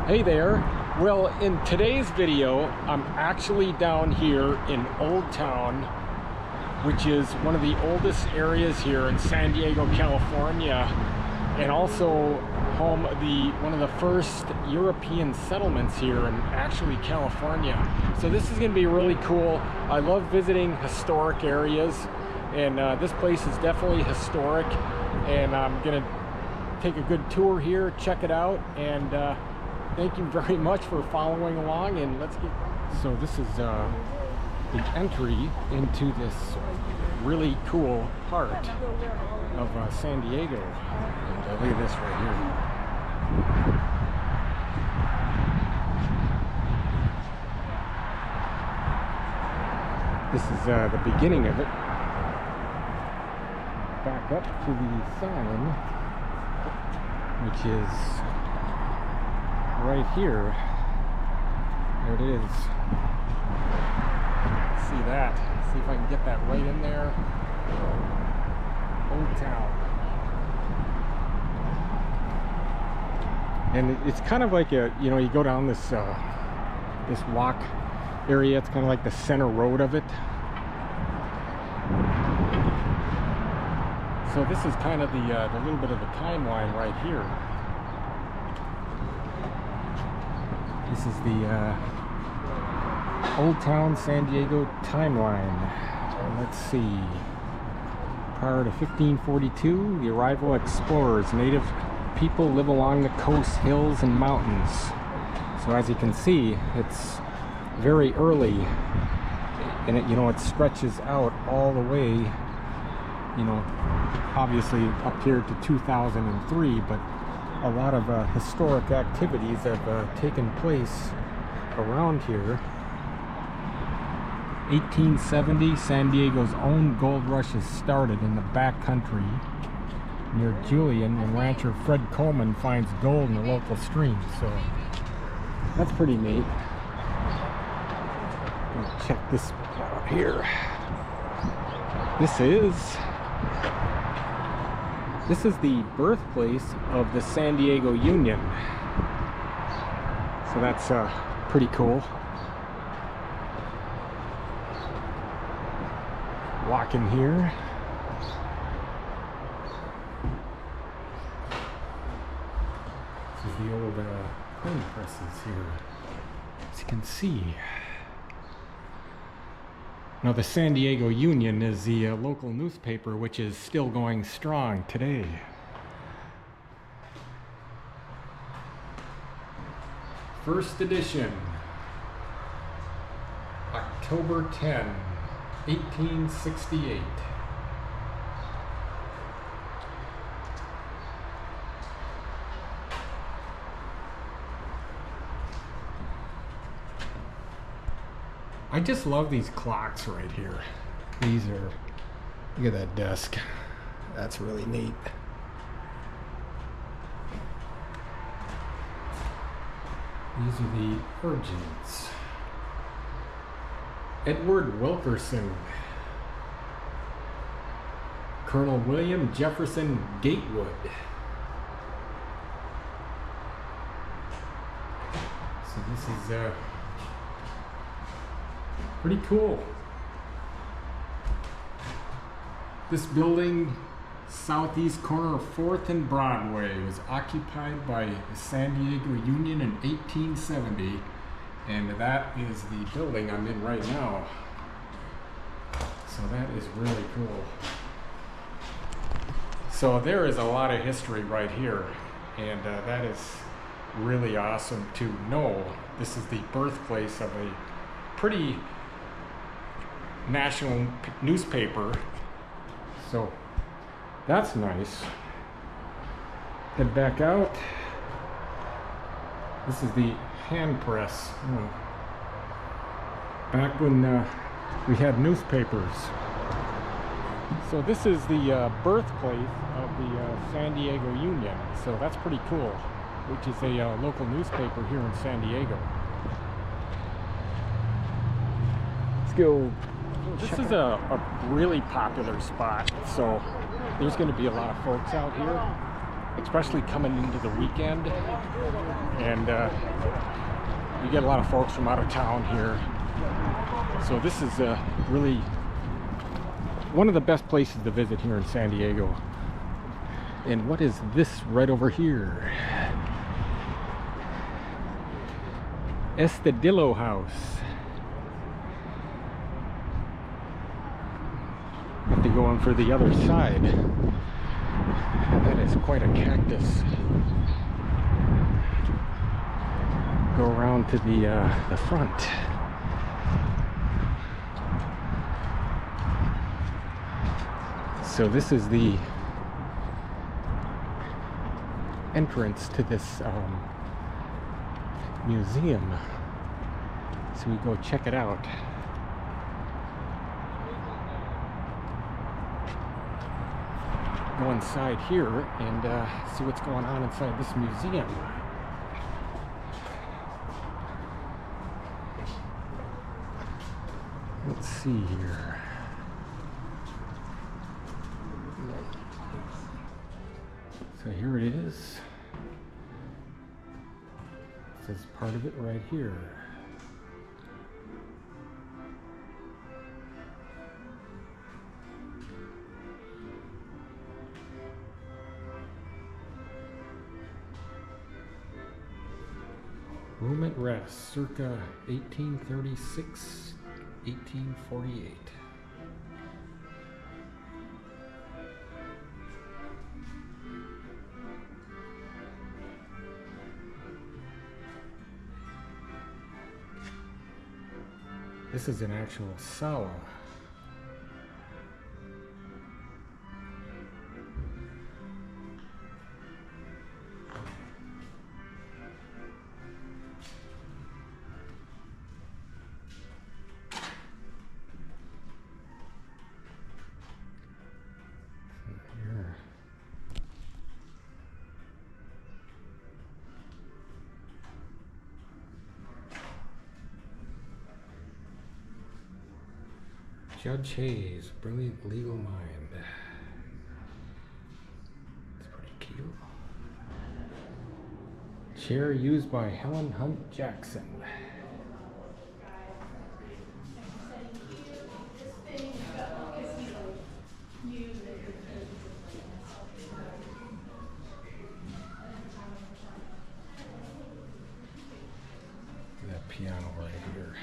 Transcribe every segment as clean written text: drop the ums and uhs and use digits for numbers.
Hey there. Well, in today's video, I'm actually down here in Old Town, which is one of the oldest areas here in San Diego, California, and also home of one of the first European settlements here in actually California. So this is going to be really cool. I love visiting historic areas, and this place is definitely historic, and I'm going to take a good tour here, check it out, and thank you very much for following along, and let's get... So this is the entry into this really cool part of San Diego. And look at this right here. This is the beginning of it. Back up to the sign, which is right here. There it is. See that? See if I can get that right in there. Old Town. And it's kind of like a, you know, you go down this this walk area. It's kind of like the center road of it. So this is kind of the little bit of the timeline right here. This is the Old Town San Diego timeline. Let's see. Prior to 1542, the arrival of explorers, native people live along the coast, hills, and mountains. So as you can see, it's very early, and it, you know, it stretches out all the way, you know, obviously up here to 2003, but a lot of historic activities have taken place around here. 1870, San Diego's own gold rush has started in the back country near Julian, and rancher Fred Coleman finds gold in the local streams. So that's pretty neat. Let's check this out here. This is the birthplace of the San Diego Union. So that's pretty cool. Walking here. This is the old coin presses here, as you can see. Now the San Diego Union is the local newspaper, which is still going strong today. First edition, October 10, 1868. I just love these clocks right here. These are, look at that desk. That's really neat. These are the urgents. Edward Wilkerson. Colonel William Jefferson Gatewood. So this is pretty cool. This building, southeast corner of 4th and Broadway, was occupied by the San Diego Union in 1870, and that is the building I'm in right now. So that is really cool. So there is a lot of history right here, and that is really awesome to know. This is the birthplace of a pretty national newspaper, so that's nice. Head back out. This is the hand press. Back when we had newspapers. So this is the birthplace of the San Diego Union, so that's pretty cool, which is a local newspaper here in San Diego. Let's go. This is a really popular spot, so there's going to be a lot of folks out here, especially coming into the weekend. And you get a lot of folks from out of town here. So this is really one of the best places to visit here in San Diego. And what is this right over here? Estudillo House. Have to go on for the other side. That is quite a cactus. Go around to the front. So this is the entrance to this museum. So we go check it out. Go inside here and see what's going on inside this museum. Let's see here. So here it is. This is part of it right here. Room at Rest, circa 1836, 1848. This is an actual sala. Judge Hayes, brilliant legal mind. It's pretty cute. Chair used by Helen Hunt Jackson. That piano right here.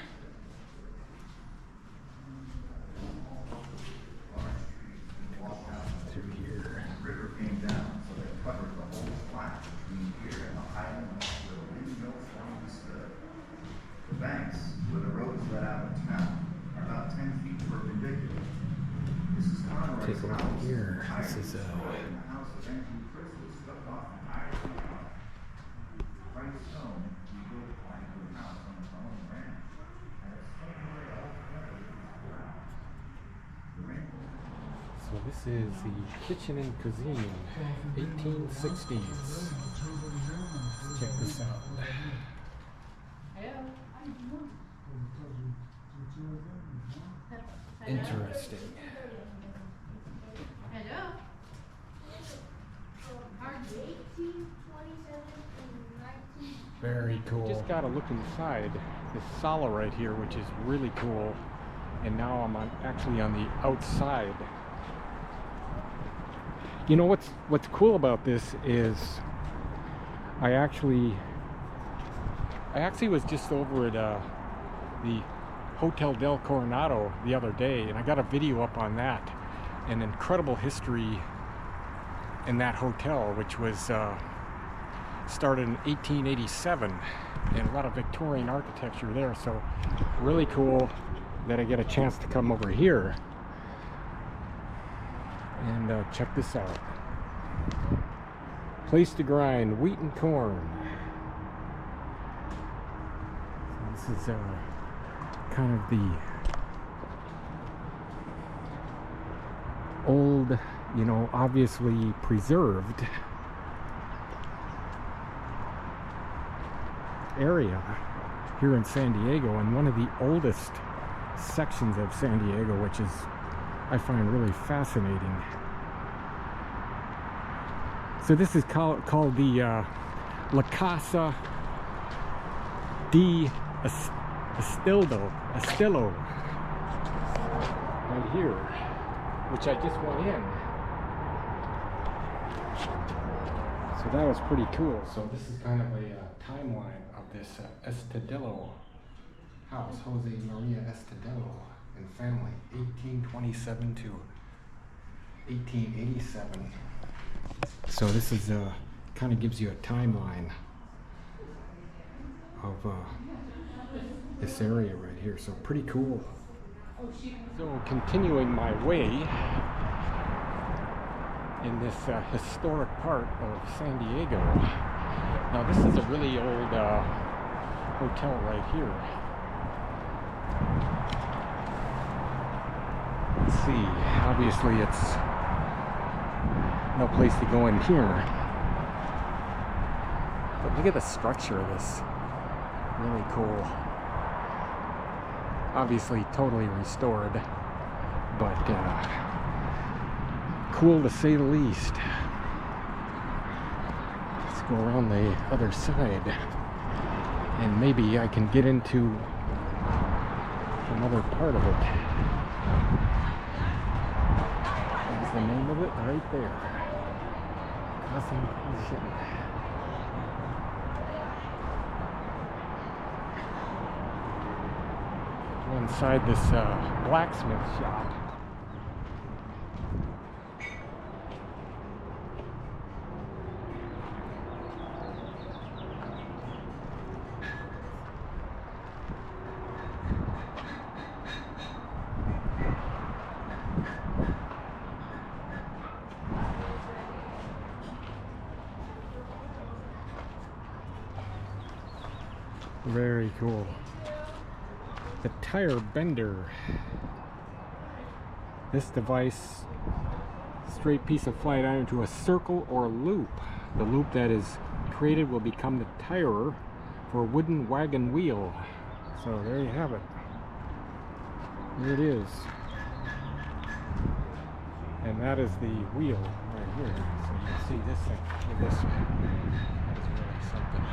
Banks where the roads led out of town are about 10 feet perpendicular. This is Take a look at here. This is the house of Anti-Piracy stuck off entirely. White stone rebuilt like a house on its own ranch. And it's somewhere else So this is the kitchen and cuisine, 1860s. Check this out. Interesting. Hello. Very cool. Just got to look inside this sala right here, which is really cool. And now I'm actually on the outside. You know what's cool about this is I actually was just over at the Hotel del Coronado the other day, and I got a video up on that. An incredible history in that hotel, which was started in 1887, and a lot of Victorian architecture there. So really cool that I get a chance to come over here and check this out. Place to grind, wheat and corn. So this is kind of the old, you know, obviously preserved area here in San Diego, and one of the oldest sections of San Diego, which is I find really fascinating. So this is called the La Casa de Estudillo right here, which I just went in. So that was pretty cool. So this is kind of a timeline of this Estudillo house, Jose Maria Estudillo and family, 1827 to 1887. So this is kind of gives you a timeline of this area right here. So pretty cool. So continuing my way in this historic part of San Diego. Now this is a really old hotel right here. Let's see, obviously it's no place to go in here. But look at the structure of this. Really cool. Obviously totally restored, but cool to say the least. Let's go around the other side and maybe I can get into another part of it. That's the name of it right there. Concentration. Inside this blacksmith shop. Very cool. The tire bender. This device, straight piece of flat iron to a circle or loop. The loop that is created will become the tire for a wooden wagon wheel. So there you have it. Here it is. And that is the wheel right here. So you can see this thing. Look at this one. That is really something.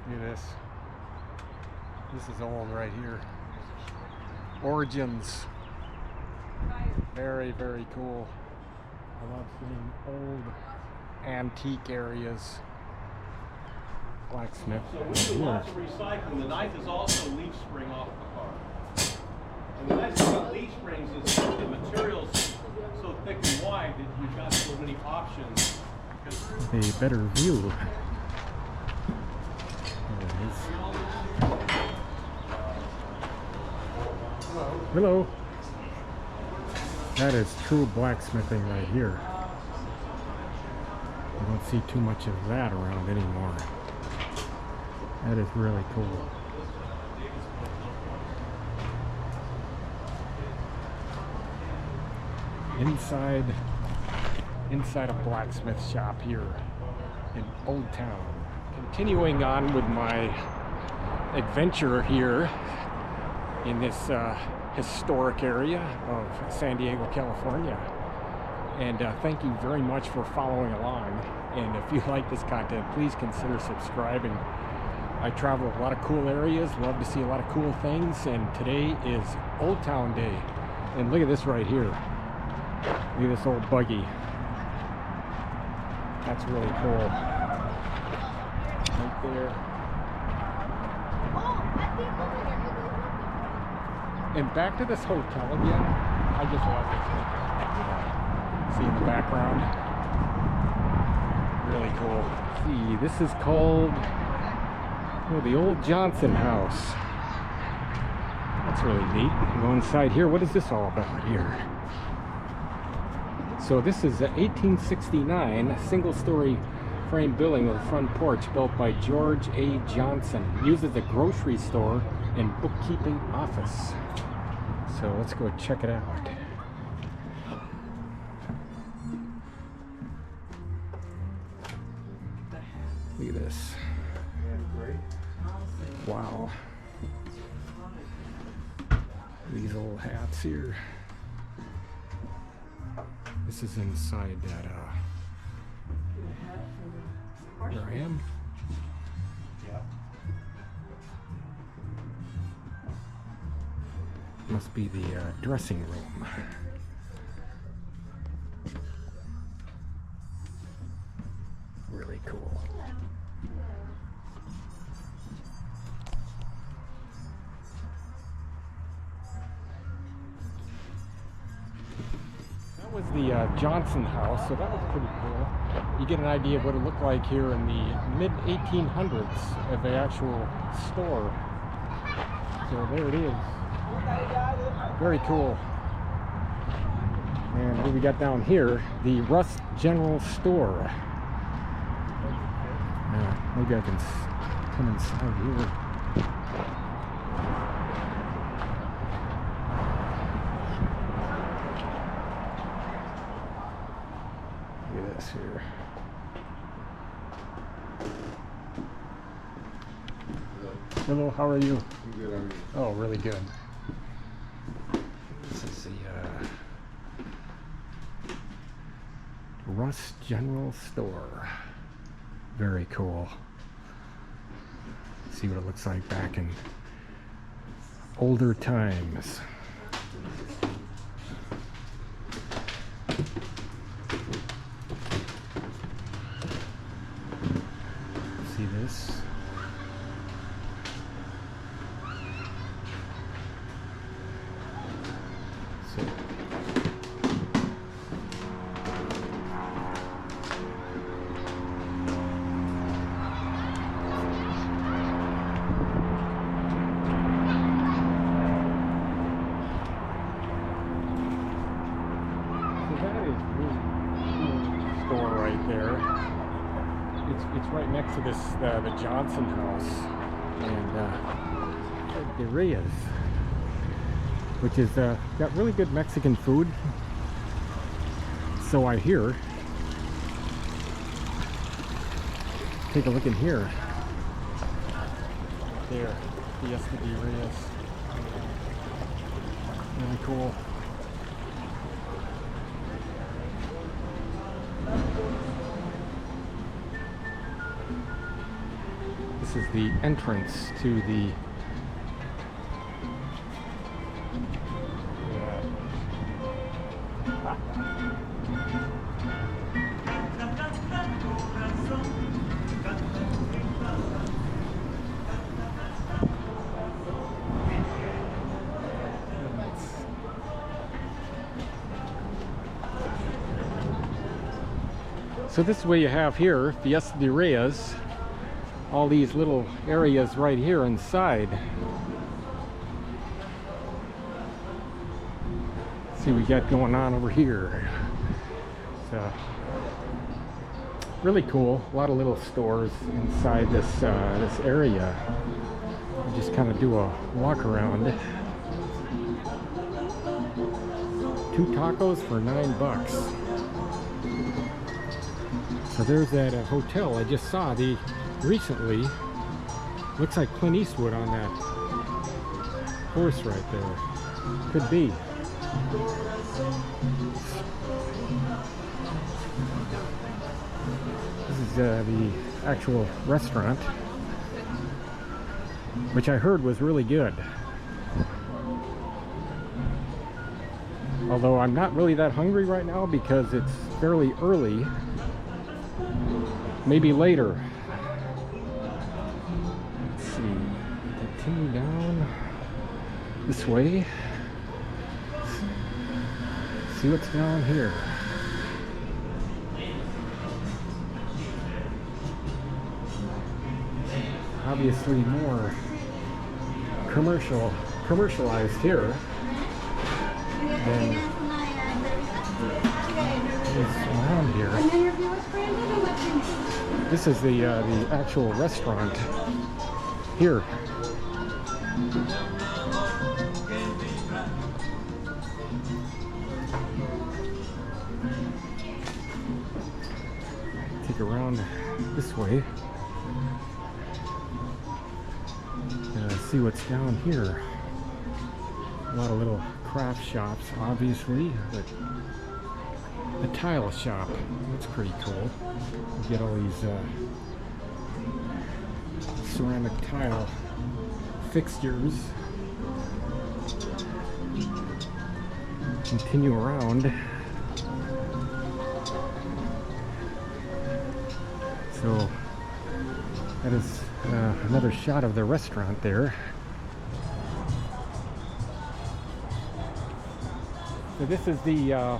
Look at this. This is old right here. Origins. Very, very cool. I love seeing old antique areas. Blacksmith. So we do lots of recycling. The knife is also leaf spring off the car. And the nice thing about leaf springs is that the material's so thick and wide that you've got so many options. A better view. There it is. Hello. That is true blacksmithing right here. You don't see too much of that around anymore. That is really cool. Inside a blacksmith shop here in Old Town. Continuing on with my adventure here in this historic area of San Diego, California. And thank you very much for following along. And if you like this content, please consider subscribing. I travel a lot of cool areas, love to see a lot of cool things, and today is Old Town Day. And look at this right here. Look at this old buggy. That's really cool. Right there. And back to this hotel again. I just love this hotel. See in the background. Really cool. See, this is called the old Johnson house. That's really neat. Go inside here. What is this all about here? So this is a 1869 single-story frame building with a front porch built by George A. Johnson. Used as a grocery store and bookkeeping office. So let's go check it out. at this. Wow. These old hats here. This is inside that, where I am. Must be the dressing room. Really cool. That was the Johnson house, so that was pretty cool. You get an idea of what it looked like here in the mid-1800s of the actual store. So there it is. Very cool. And what we got down here, the Russ General Store. Maybe I can come inside here. Look at this here. Hello, how are you? I'm good, how are you? Oh, really good. This is the Russ General Store. Very cool. See what it looks like back in older times. See this? It's right next to this the Johnson house and the Reyes, which is got really good Mexican food. So I hear. Take a look in here. There, Fiesta de Reyes. Really cool. This is the entrance to the So this is what you have here, Fiesta de Reyes. All these little areas right here inside. See what we got going on over here. So really cool. A lot of little stores inside this this area. You just kind of do a walk around. 2 tacos for $9. So there's that hotel I just saw recently. Looks like Clint Eastwood on that horse right there. Could be. This is the actual restaurant, which I heard was really good. Although I'm not really that hungry right now because it's fairly early. Maybe later. Let's see. Continue down this way. See what's down here. Obviously more commercialized here than is around here. This is the actual restaurant here. Take a round this way. see what's down here. A lot of little craft shops, obviously, but the tile shop, that's pretty cool. You get all these ceramic tile fixtures. Continue around. So that is another shot of the restaurant there. So this is the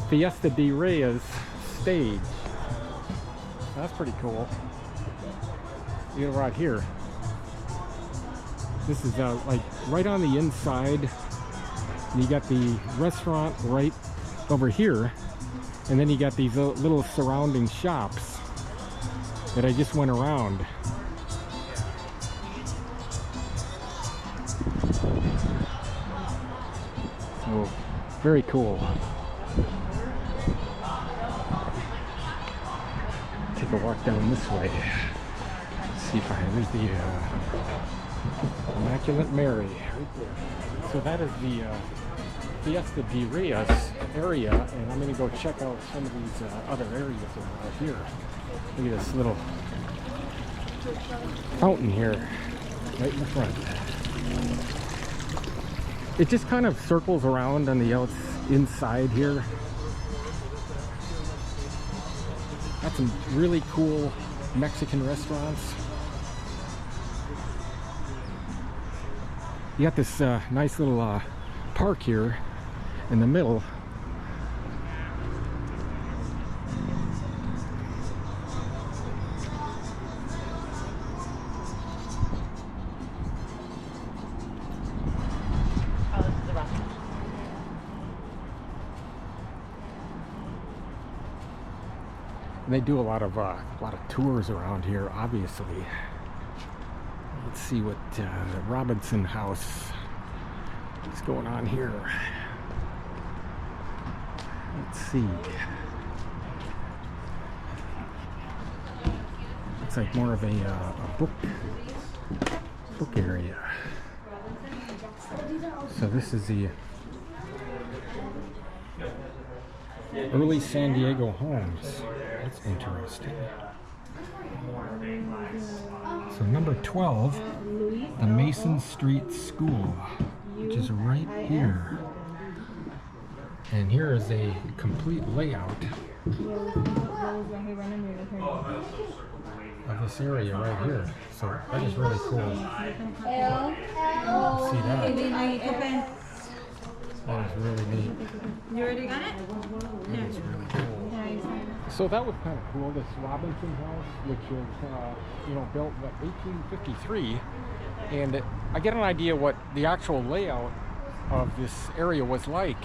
Fiesta de Reyes stage. That's pretty cool. You know, right here. This is like right on the inside. And you got the restaurant right over here, and then you got these little surrounding shops that I just went around. So very cool. Take a walk down this way. See if I meet the Immaculate Mary right there. So that is the Fiesta de Reyes area, and I'm going to go check out some of these other areas around here. Look at this little fountain here, right in the front. It just kind of circles around on the inside here. Got some really cool Mexican restaurants. You got this nice little park here in the middle. And they do a lot of tours around here, obviously. Let's see what the Robinson House is going on here. Let's see. Looks like more of a book area. So this is the early San Diego homes. That's interesting. So number 12, the Mason Street School, which is right here. And here is a complete layout of this area right here. So that is really cool. See that? That is really neat. You already got it? That is really cool. So that was kind of cool, this Robinson House, which was, built in 1853. And I get an idea what the actual layout of this area was like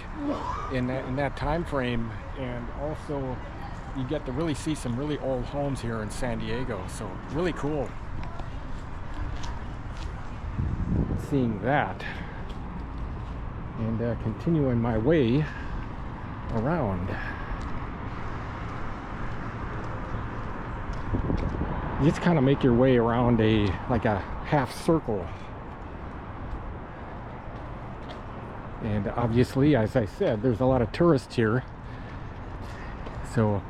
in that time frame. And also, you get to really see some really old homes here in San Diego. So really cool seeing that. And continuing my way around. You just kind of make your way around like a half circle. And obviously, as I said, there's a lot of tourists here. So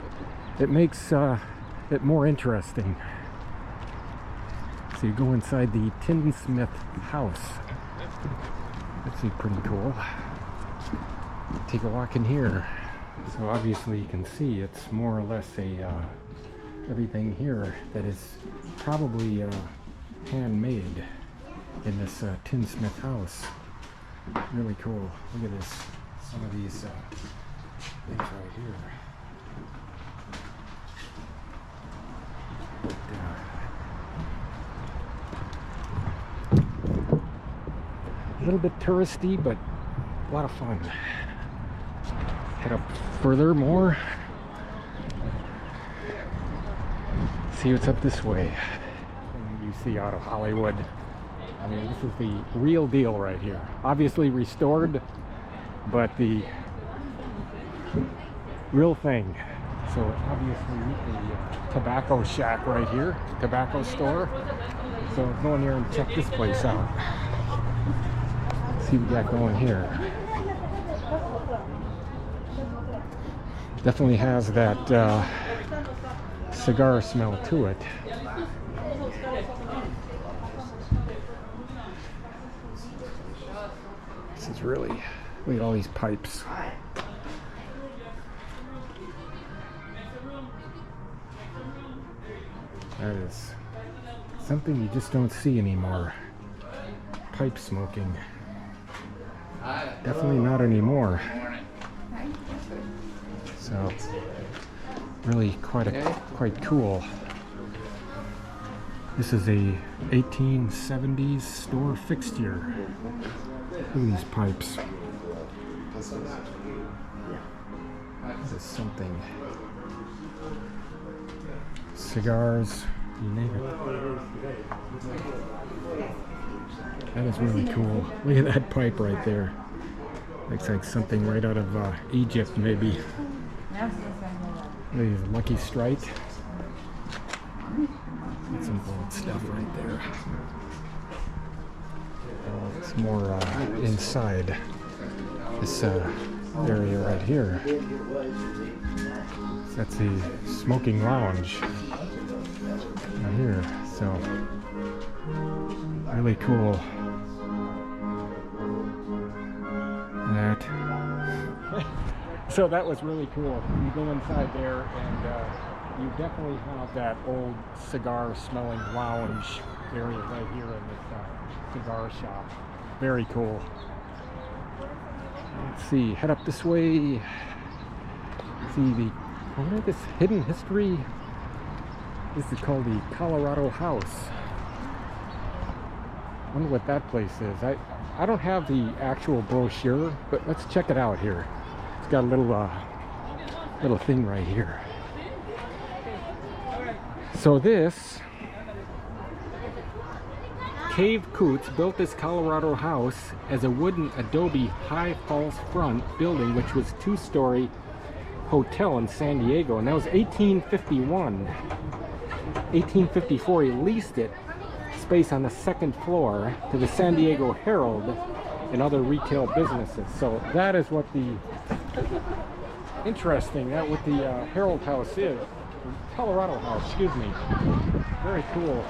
it makes it more interesting. So you go inside the Tinsmith house. That's pretty cool. Take a walk in here. So obviously you can see it's more or less everything here that is probably handmade in this Tinsmith house. Really cool. Look at this. Some of these things right here. A little bit touristy, but a lot of fun. Head up further more. See what's up this way. And you see out of Hollywood. I mean, this is the real deal right here. Obviously restored, but the real thing. So obviously the tobacco shack right here, tobacco store. So I'll go in here and check this place out. See what we got going here. Definitely has that cigar smell to it. This is really, look at all these pipes. That is something you just don't see anymore. Pipe smoking. Definitely not anymore. So really quite cool. This is a 1870s store fixture. Look at these pipes. This is something. Cigars, you name it. That is really cool. Look at that pipe right there. Looks like something right out of Egypt, maybe. Look at these Lucky Strike. That's some old stuff right there. It's more inside this area right here. That's the smoking lounge right here. So really cool. That. So that was really cool. You go inside there and you definitely have that old cigar smelling lounge area right here in this cigar shop. Very cool. Let's see, head up this way. See the, what is this hidden history? This is called the Colorado House. I wonder what that place is. I don't have the actual brochure, but let's check it out here. It's got a little thing right here. So this Cave Coots built this Colorado house as a wooden adobe high false front building, which was two-story hotel in San Diego, and that was 1851. 1854 he leased it space on the second floor to the San Diego Herald and other retail businesses. So that is what the interesting, that what the Herald House is, Colorado House, excuse me. Very cool.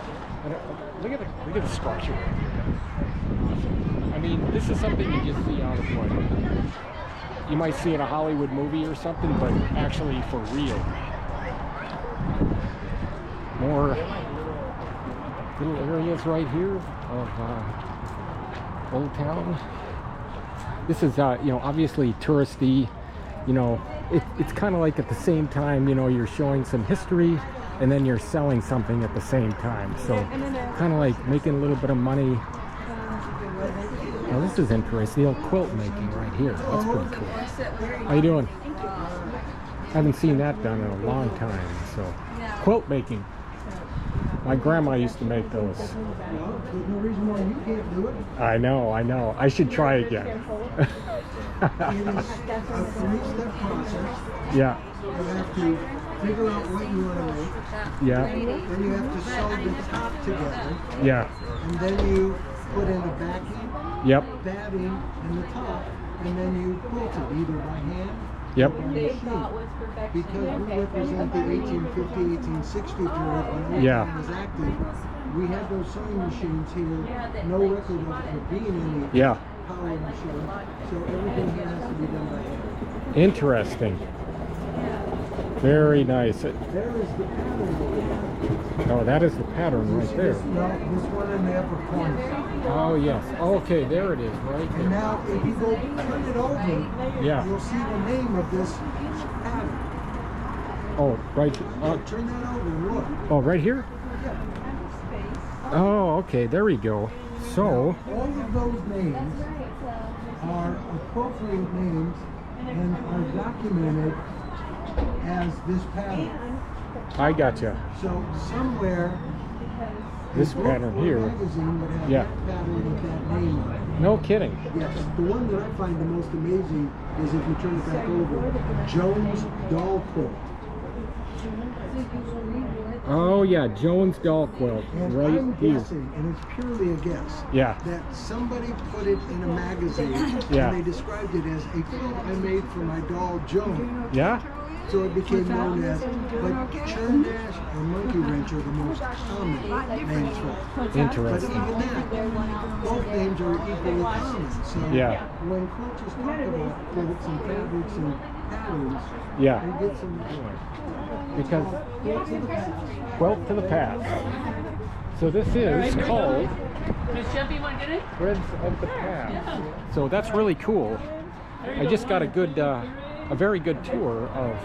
And, look at the structure right here. I mean, this is something you just see out of what you might see in a Hollywood movie or something, but actually for real. More little areas right here of Old Town. This is, you know, obviously touristy. You know, it's kind of like at the same time, you know, you're showing some history and then you're selling something at the same time. So kind of like making a little bit of money. Oh, this is interesting. The old quilt making right here. That's pretty cool. How you doing? Haven't seen that done in a long time. So quilt making. My grandma used to make those. There's no reason why you can't do it. I know. I should try again. It is a three-step process. Yeah. You have to figure out what you want to make. Yeah. Then you have to sew the top together. Yeah. And then you put in the backing, Yep. batting, and the top. And then you quilt it either by hand Yep. or by machine. Because we represent the 1850, 1860 period when Old Yeah. Town was active. We have those sewing machines here. No record of it being in the Yeah. power machine. So everything here has to be done by hand. Interesting. Very nice. There is the pattern. Oh, that is the pattern right there. No, this one in the upper corner. Oh, yes. Okay, there it is, right And there. now, if you go turn it over, Yeah. you'll see the name of this pattern. Oh, right. Turn that over, look. Oh, right here? Oh, okay. There we go. So, All of those names are appropriate names and are documented as this pattern. I gotcha. So somewhere, This a book pattern or here. magazine would have Yeah. that pattern with that name on it. No kidding. Yes, the one that I find the most amazing is if you turn it back over, Jones Doll Quilt. Oh yeah, Jones doll quilt, And right I'm here. guessing, and it's purely a guess, Yeah. that somebody put it in a magazine Yeah. and they described it as a quilt I made for my doll Joan. Yeah? So it became known as, but churn dash or monkey wrench are the most common names for it. But Interesting. even that, both names are equally common. So Yeah. when quilters talk about quilts and fabrics and patterns, Yeah. they get some Because quilt to the past. quilt to the past. So this is called Miss Jumpy, want to get it? Threads of the Past. So that's really cool. I just got a very good tour of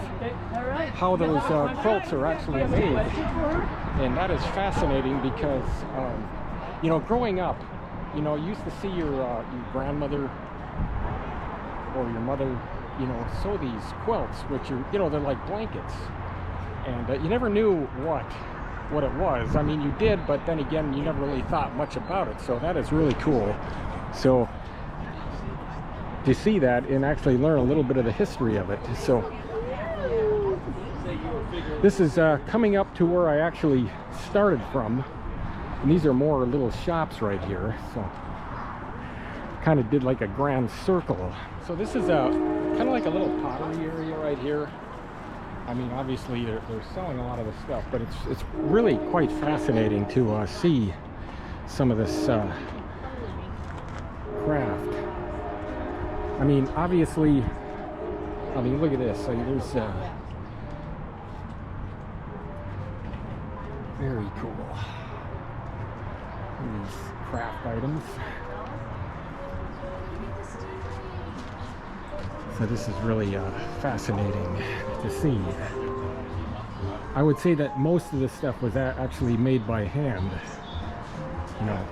how those quilts are actually made, and that is fascinating because you know, growing up, you know, you used to see your grandmother or your mother, you know, sew these quilts, which are, you know, they're like blankets, and you never knew what it was. I mean, you did, but then again, you never really thought much about it. So that is really cool. So to see that and actually learn a little bit of the history of it. So this is coming up to where I actually started from, and these are more little shops right here. So kind of did like a grand circle. So this is kind of like a little pottery area right here. I mean, obviously they're selling a lot of the stuff, but it's really quite fascinating to see some of this craft. I mean, obviously, I mean, look at this. So there's very cool. These craft items. So this is really fascinating to see. I would say that most of this stuff was actually made by hand. You know,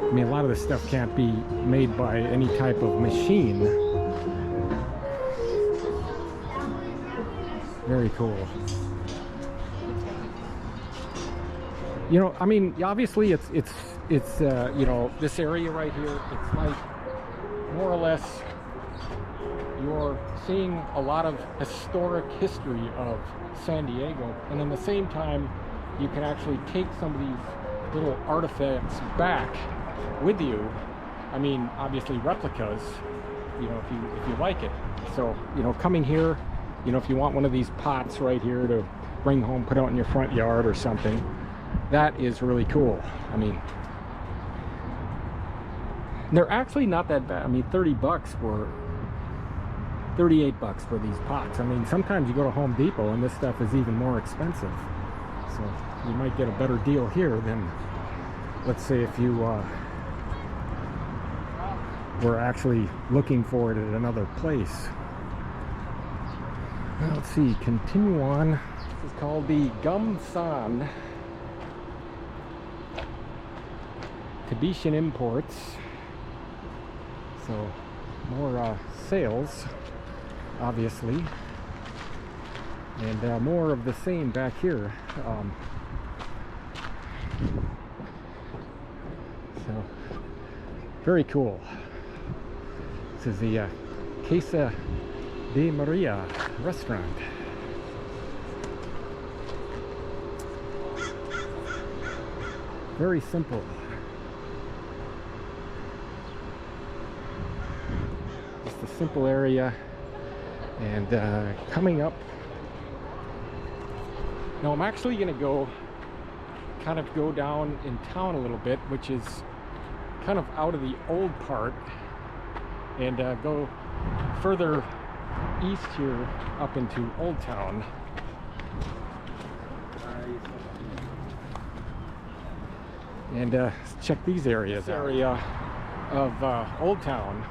I mean, a lot of this stuff can't be made by any type of machine. Very cool. You know, I mean, obviously it's you know, this area right here, it's like more or less you're seeing a lot of historic history of San Diego, and at the same time you can actually take some of these little artifacts back with you. I mean, obviously replicas, you know, if you like it. So, you know, coming here, you know, if you want one of these pots right here to bring home, put out in your front yard or something, that is really cool. I mean, they're actually not that bad. I mean, 30 bucks for 38 bucks for these pots. I mean, sometimes you go to Home Depot and this stuff is even more expensive. So you might get a better deal here than, let's say, if you were actually looking for it at another place. Now, let's see, continue on. This is called the Gum San Tibetan Imports. So more sales, obviously, and more of the same back here. So very cool. This is the Casa de Maria restaurant. Very simple. Just a simple area. And coming up, now I'm actually going to kind of go down in town a little bit, which is kind of out of the old part, and go further east here up into Old Town. And check these areas. This area of Old Town.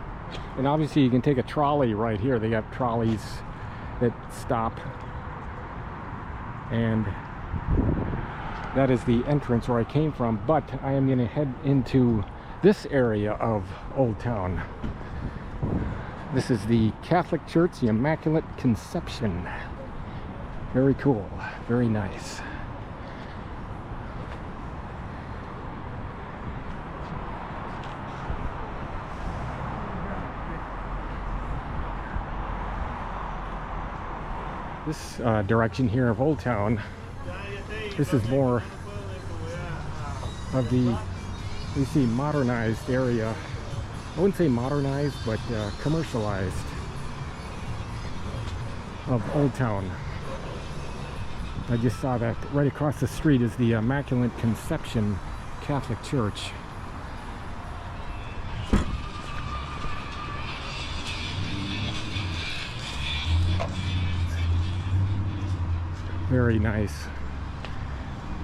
And obviously you can take a trolley right here. They got trolleys that stop. And that is the entrance where I came from. But I am going to head into this area of Old Town. This is the Catholic Church, the Immaculate Conception. Very cool. Very nice. This direction here of Old Town This is more of the, you see, modernized area. I wouldn't say modernized, but commercialized of Old Town. I just saw that right across the street is the Immaculate Conception Catholic Church. Very nice.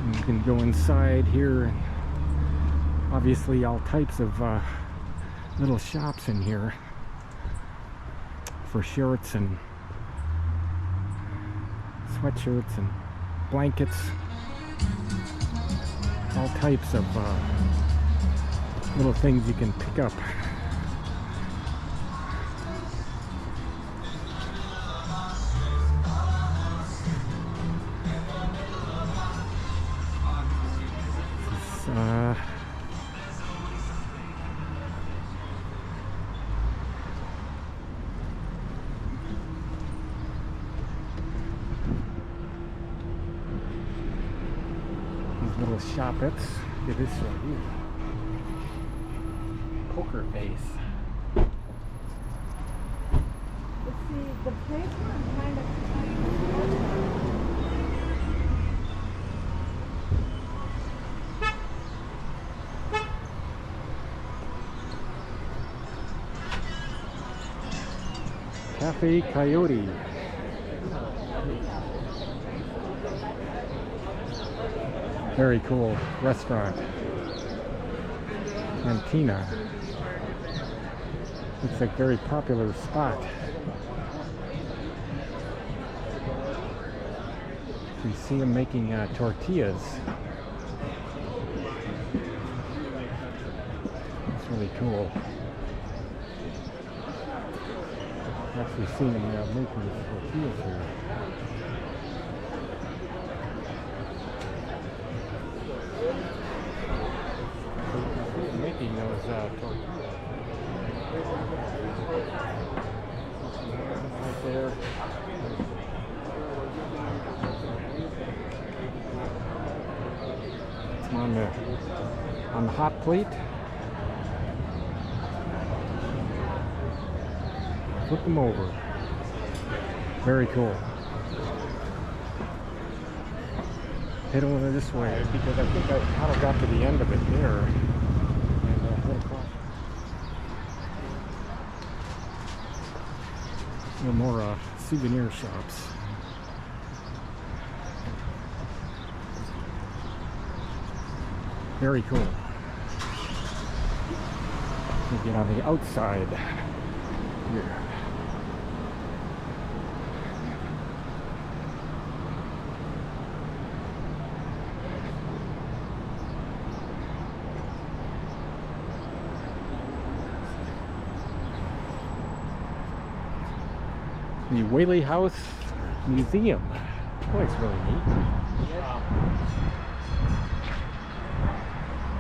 And you can go inside here, and obviously all types of little shops in here for shirts and sweatshirts and blankets, all types of little things you can pick up. Little shoppets. Look at this right here. Poker face. See, the place was kind of Cafe Coyote. Very cool restaurant. Cantina. Looks like a very popular spot. You see them making tortillas. It's really cool. Actually seen them making these tortillas here. Making those tortillas. Right there. It's on the hot plate. Flip them over. Very cool. Head over this way because I think I kind of got to the end of it there. And head across. No more souvenir shops. Very cool. We get on the outside here. The Whaley House Museum. Oh, it's really neat.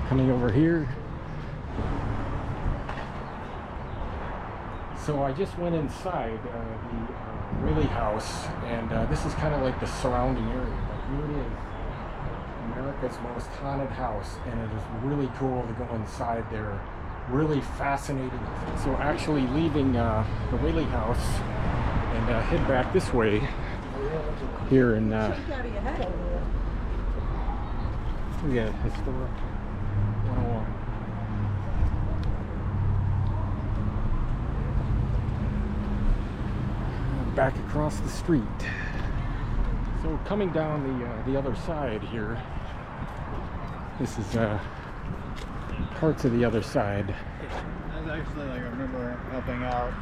Coming over here. So I just went inside the Whaley House, and this is kind of like the surrounding area. But here it is, America's most haunted house, and it is really cool to go inside there. Really fascinating. So actually leaving the Whaley House and head back this way here in yeah, Historic 101. Back across the street. So coming down the other side here, this is parts of the other side. That's actually, like, I remember helping out.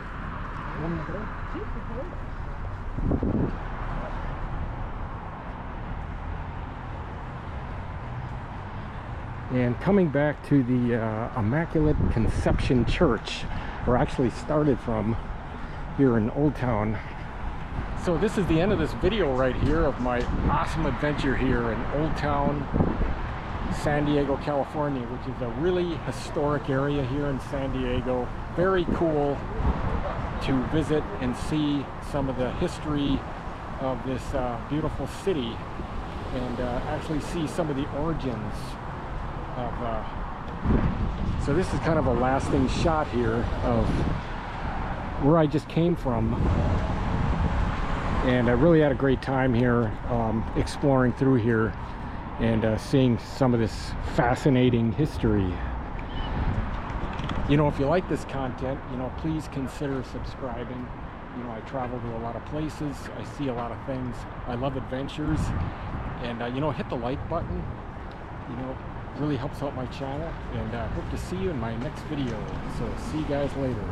And coming back to the Immaculate Conception Church, where I actually started from here in Old Town. So this is the end of this video right here of my awesome adventure here in Old Town, San Diego, California, which is a really historic area here in San Diego. Very cool to visit and see some of the history of this beautiful city. and actually see some of the origins of so this is kind of a lasting shot here of where I just came from, and I really had a great time here exploring through here and seeing some of this fascinating history. You know, if you like this content, you know, please consider subscribing. You know, I travel to a lot of places, I see a lot of things, I love adventures, and you know, hit the like button. You know, really helps out my channel, and I hope to see you in my next video. So see you guys later.